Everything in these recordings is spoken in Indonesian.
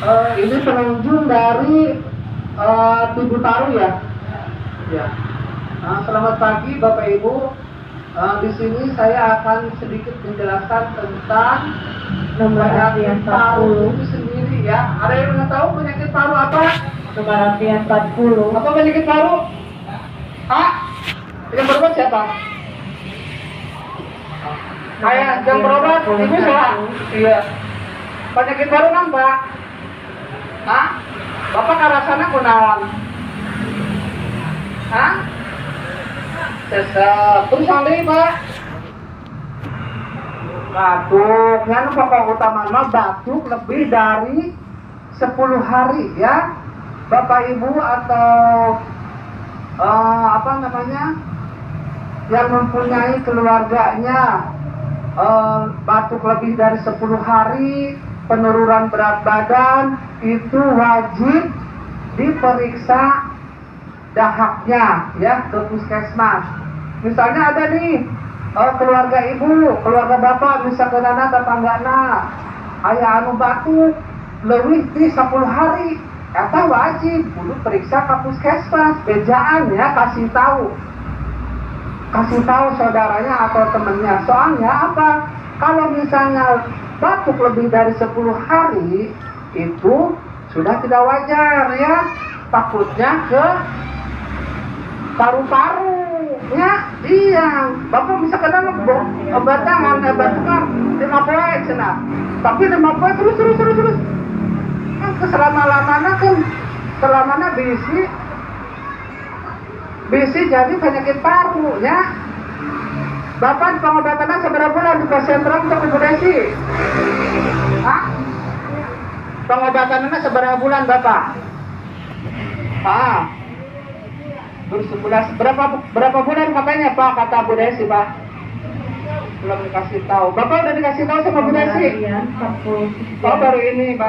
Ini pengunjung dari Tugu Taru ya. Ya. Selamat pagi Bapak Ibu. Di sini saya akan sedikit menjelaskan tentang penyakit paru itu sendiri ya. Ada yang nggak tahu penyakit paru apa? Nomor antrian 40. Apa penyakit paru? Yang berobat siapa? Ayah yang berobat ibu salah. Iya. Penyakit paru nambah. Bapak karasana kunaon? Sesek. Terus sampai Pak? Batuk. Yang pokok utama mah batuk lebih dari 10 hari ya. Bapak Ibu atau yang mempunyai keluarganya batuk lebih dari 10 hari, penurunan berat badan, itu wajib diperiksa dahaknya ya ke puskesmas. Misalnya ada nih keluarga ibu, keluarga bapak, misalkan anak tetanggana aya anu batuk leuwih ti 10 hari, eta wajib kudu periksa ke puskesmas. Bejaan ya, kasih tahu saudaranya atau temennya. Soalnya apa? Kalau misalnya batuk lebih dari 10 hari itu sudah tidak wajar ya, takutnya ke paru-paru ya. Iya, Bapak bisa kena obatan batukan 50 cenah, tapi 50 terus keselama-lamana kan selamanya bisi jadi penyakit paru ya. Bapak pengobatannya seberapa bulan di Sentrum untuk Ibu Desi? Pengobatannya seberapa bulan Bapak? Terus sebulan berapa bulan katanya Pak, kata Bu Desi Pak? Belum dikasih tahu. Bapak udah dikasih tahu sama Bu Desi? Oh baru ini,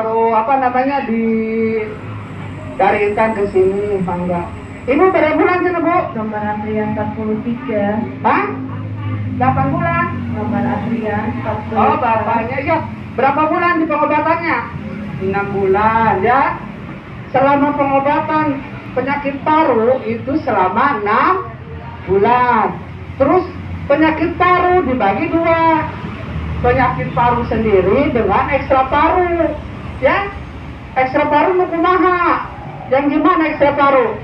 dari Intan ke sini, Bangga. Ibu berapa bulan sih Bu? Nomor antrian 43. 8 bulan. Nomor antrian 43. Oh bapaknya ya. Berapa bulan di pengobatannya? 6 bulan ya. Selama pengobatan penyakit paru itu selama 6 bulan. Terus penyakit paru dibagi 2. Penyakit paru sendiri dengan ekstra paru ya. Ekstra paru mau kumaha? Yang gimana ekstra paru?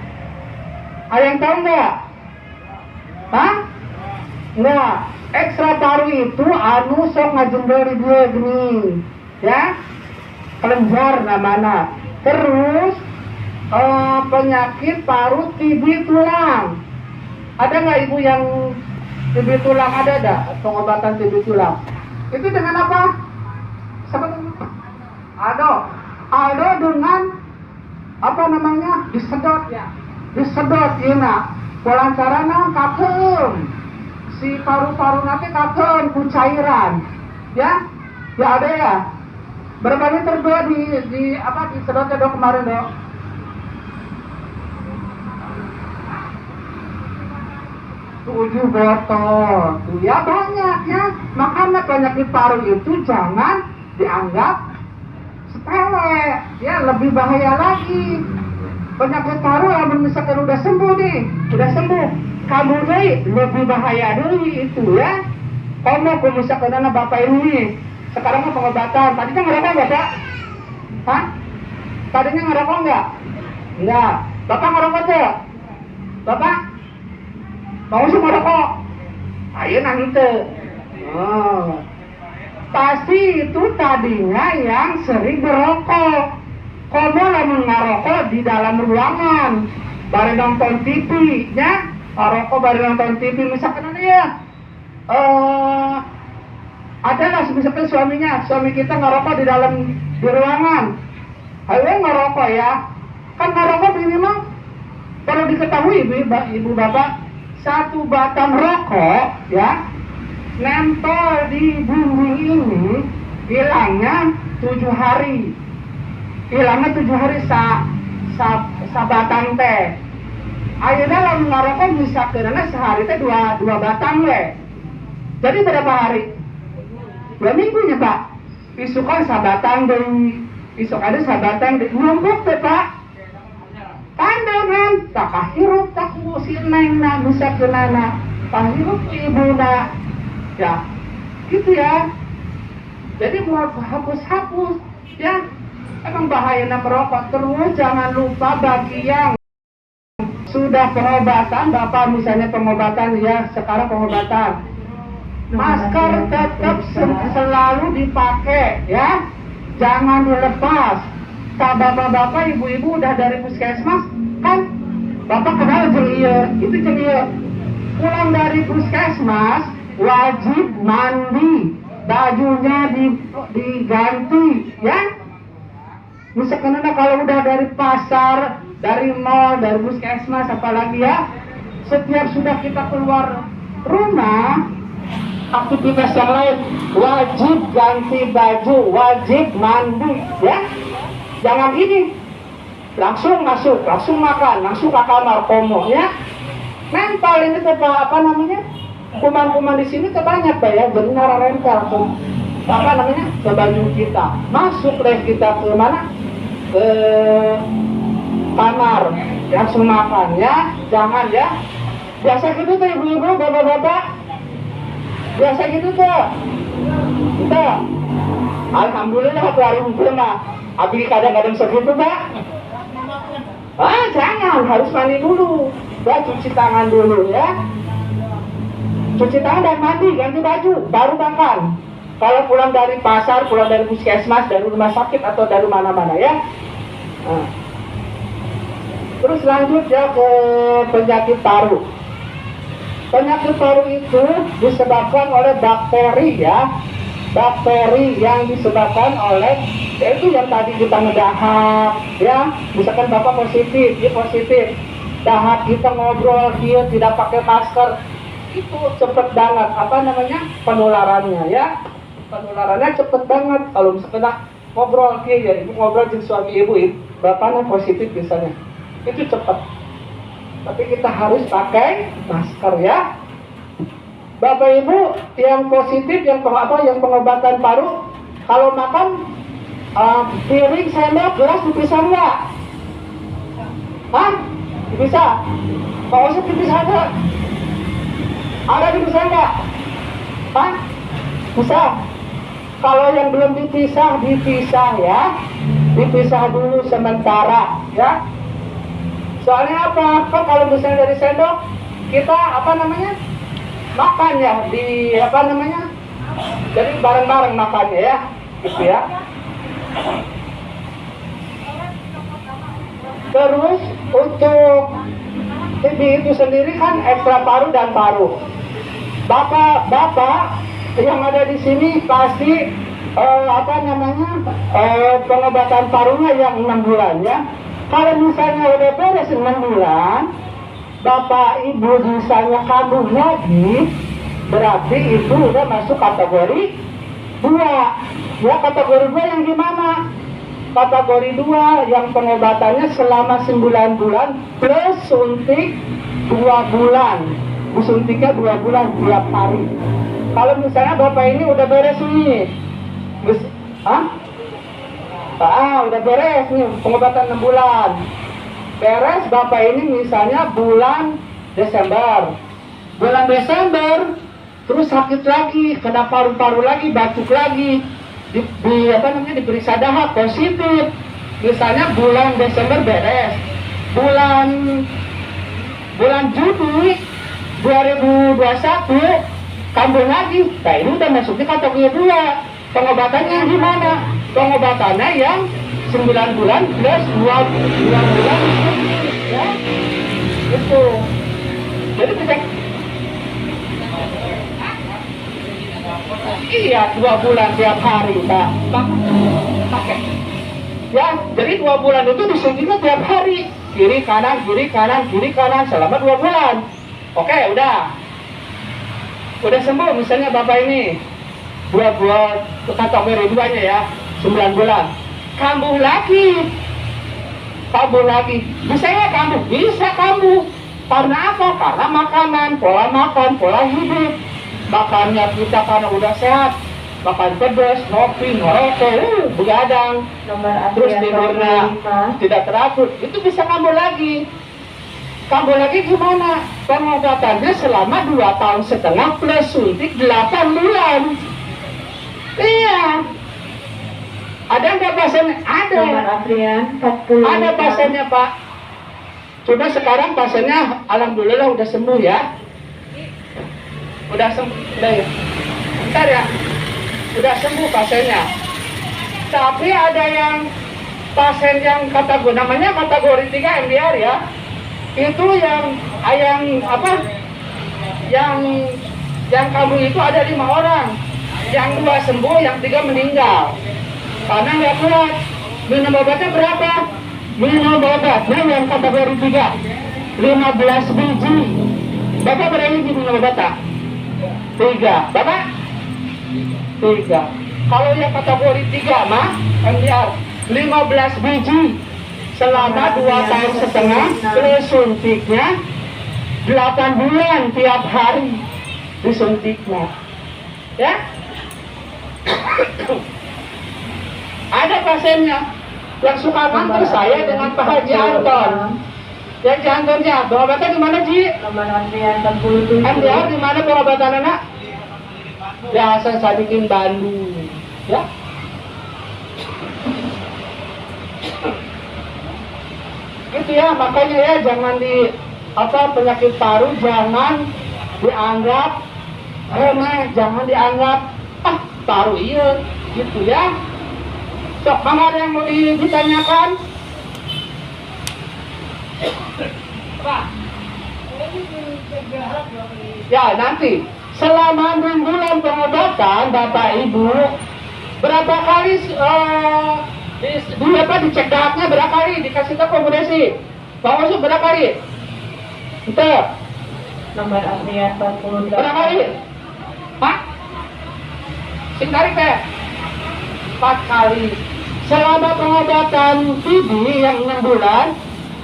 Ada yang tahu nggak? Nggak. Ekstra paru itu anu sok ngajendel dia gini ya, kelenjar namanya. Terus penyakit paru TB tulang. Ada nggak ibu yang TB tulang? Ada pengobatan TB tulang? Itu dengan apa? Ada dengan apa namanya? Disedot ya. Disedot ina. Polancarana kakeum. Si paru-paru nanti kakeum ku cairan. Ya? Ya ada ya. Berapa liter dok disedotnya dok kemarin dok? 7 botol. Ya banyak ya. Makanya penyakit paru itu jangan dianggap sepele. Ya lebih bahaya lagi. Penyakit paru yang misalkan udah sembuh nih, kamu nih lebih bahaya dulu itu ya. Kamu misalkan anak bapak ini sekarang mau pengobatan. Tadinya ngerokok nggak Pak? Tadinya ngerokok nggak? Enggak. Bapak ngerokok tuh? Bapak? Mau sih ngerokok? Ayo nang itu. Pasti itu tadinya yang sering berokok. Kamu lamun ngerokok di dalam ruangan, bareng nonton TV, ya? Ngerokok bareng nonton TV, misalkan ya. Adalah misalkan suami kita ngerokok di ruangan. Ayo ngerokok ya. Kan ngerokok minimal perlu diketahui ibu bapak, 1 batang rokok ya nempel di bumi ini hilangnya 7 hari. Hilangnya 7 hari sabatang teh. Ayeuna lamun ngarokok bisa keurana sehari teh 2 batang we. Jadi berapa hari? 2 minggu nya Pak. Isukan sabatang deui. Isok ada sahabatan di numpuk teh Pak. Pandangan tak kahirup tak si neng na bisa kenana, kahirup ibu na, ya, gitu ya. Jadi mau hapus ya. Emang bahaya merokok. Terus jangan lupa bagi yang sudah pengobatan, Bapak misalnya pengobatan ya, sekarang pengobatan. Masker tetap selalu dipakai ya. Jangan dilepas. Bapak-bapak, ibu-ibu udah dari puskesmas kan? Bapak kenal itu jengil. Pulang dari puskesmas wajib mandi, bajunya diganti ya. Misalkan kalau udah dari pasar, dari mall, dari puskesmas, apalagi ya, setiap sudah kita keluar rumah, aktivitas yang lain, wajib ganti baju, wajib mandi, ya. Jangan gini, langsung masuk, langsung makan, langsung ke kamar komo, ya. Nempel ini apa namanya? Kuman-kuman di sini banyak Pak ya, jadi nempel apa namanya? Ke baju kita. Masuk deh kita ke mana? Ke kamar, langsung makan ya, jangan ya. Biasa gitu tuh ibu-ibu, bapak-bapak. Biasa gitu tuh. Kita alhamdulillah hari hukum mah. Abi kadang-kadang segitu Pak. Jangan, harus mandi dulu. Cuci tangan dulu ya. Cuci tangan dan mandi, ganti baju, baru makan. Kalau pulang dari pasar, pulang dari puskesmas, dari rumah sakit atau dari mana-mana ya. Nah. Terus lanjut ya ke penyakit paru. Penyakit paru itu disebabkan oleh bakteri ya. Bakteri yang disebabkan oleh itu yang tadi kita ngedahak ya. Misalkan Bapak positif, dia positif. Dahak kita ngobrol, dia tidak pakai masker. Itu cepet banget apa namanya? Penularannya ya. Penularannya cepet banget. Kalau misalkan ngobrol dia ya, ibu ngobrol dengan suami ibu, bapaknya positif biasanya. Itu cepat. Tapi kita harus pakai masker ya. Bapak Ibu yang positif, yang pengobatan paru, kalau makan piring, sendok, gelas dipisah enggak? Hah? Dipisah? Kalau usah dipisah enggak? Ada dipisah enggak? Hah? Bisa? Kalau yang belum dipisah ya. Dipisah dulu sementara ya. Soalnya apa? Kan kalau misalnya dari sendok kita makan ya di jadi bareng-bareng makannya ya, gitu ya. Terus untuk TB itu sendiri kan ekstra paru dan paru. Bapak yang ada di sini pasti pengobatan parunya yang 6 bulan ya. Kalau misalnya udah beres 6 bulan, Bapak Ibu misalnya kambuh lagi, berarti itu udah masuk kategori 2. Ya, kategori 2 yang gimana? Kategori 2 yang pengobatannya selama 9 bulan plus suntik 2 bulan. Disuntiknya 2 bulan tiap hari. Kalau misalnya Bapak ini udah beres nih, udah beres nih pengobatan 6 bulan. Beres Bapak ini misalnya bulan Desember. Bulan Desember terus sakit lagi, kena paru-paru lagi, batuk lagi. Diperiksa dahak positif. Misalnya bulan Desember beres. Bulan Juni 2021 kambuh lagi. Nah ini udah masuknya kategori 2. Pengobatannya gimana? Pengobatannya yang 9 bulan plus 2 bulan ya. Itu. Jadi bisa iya 2 bulan tiap hari Pak. Pakai. Ya, jadi 2 bulan itu disuntiknya tiap hari. Kiri kanan selama 2 bulan. Oke, udah. Udah sembuh misalnya Bapak ini. 2 kategori 2-nya ya, 9 bulan. Kambuh lagi. Bisa nggak kambuh? Bisa kambuh. Karena apa? Karena makanan, pola makan, pola hidup. Makannya kita karena udah sehat. makan pedas, ngopi, ngerokok, begadang, Nomor terus antrian tidurnya 45. tidak teratur, itu bisa kambuh lagi. Kambuh lagi gimana? Pengobatannya selama 2,5 tahun plus suntik 8 bulan. Iya. Ada nggak pasiennya? Ada. Nomor antrian 45. Ada pasiennya, Pak. Cuma sekarang pasiennya alhamdulillah udah sembuh ya. Udah sembuh. Udah ya. Bentar ya. Udah sembuh pasiennya. Tapi ada yang pasien yang namanya kategori 3 MDR ya. Itu yang apa? Yang kamu itu ada 5 orang. Yang 2 sembuh, yang 3 meninggal. Karena nggak kuat. Minum obatnya berapa? Minum obatnya yang kategori 3 15 biji. Bapak berapa biji minum obatnya? 3. Bapak? 3. Kalau yang kategori 3 mah MDR 15 biji selama 2,5 tahun plus suntiknya 8 bulan tiap hari disuntiknya. Ya? Ada pasiennya yang suka mantu saya dengan Pak Haji Anton. Ya Haji Antonnya, pengobatannya di mana Ji? Nomor antrian 47. MDR di mana pengobatan anak? Biasa saya bikin Bandung, ya. Itu ya, makanya ya jangan penyakit paru jangan dianggap remeh, jangan dianggap paru iya, gitu ya. Sok, ada yang mau ditanyakan? Pak. Ya, nanti selama 6 bulan pengobatan Bapak Ibu berapa kali dicek dahaknya berapa kali dikasih akomodasi? Pak Masuk berapa kali? Itu Nomor antrian 48. berapa kali? Pak? Sing tarik teh 4 kali. Selama pengobatan TB yang 6 bulan,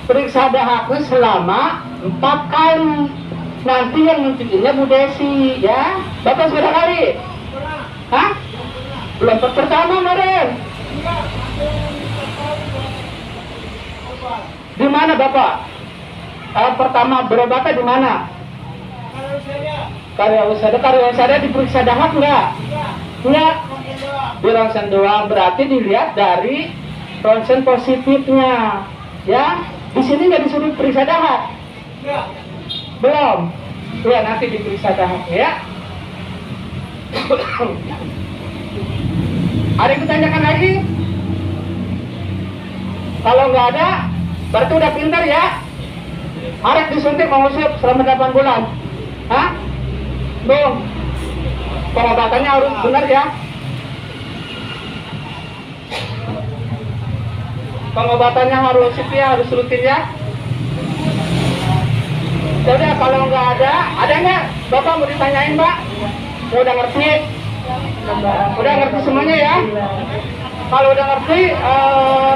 periksa dahaknya selama 4 kali. Nanti yang nyuntikinnya Bu Desi, ya. Bapak sudah kali? Hah? Belum pertama kemarin. Di mana Bapak? Pertama berobatnya di mana? Karyawan saya diperiksa dahak enggak? Enggak. Di ronsen doang, berarti dilihat dari ronsen positifnya, ya. Di sini nggak disuruh periksa dahak, belum. Ya nanti diperiksa dahak ya. Ada yang ditanyakan lagi? Kalau nggak ada, berarti udah pintar ya. Harap disuntik mengusir selama 8 bulan. Hah? Belum. Pengobatannya harus benar ya. Pengobatannya harus rutin ya. Jadi kalau nggak ada nggak? Bapak mau ditanyain Pak? Udah ngerti? Udah ngerti semuanya ya? Kalau udah ngerti,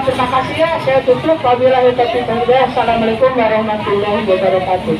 terima kasih ya. Saya tutup. Wabillahi taufiq wal hidayah. Assalamualaikum warahmatullahi wabarakatuh.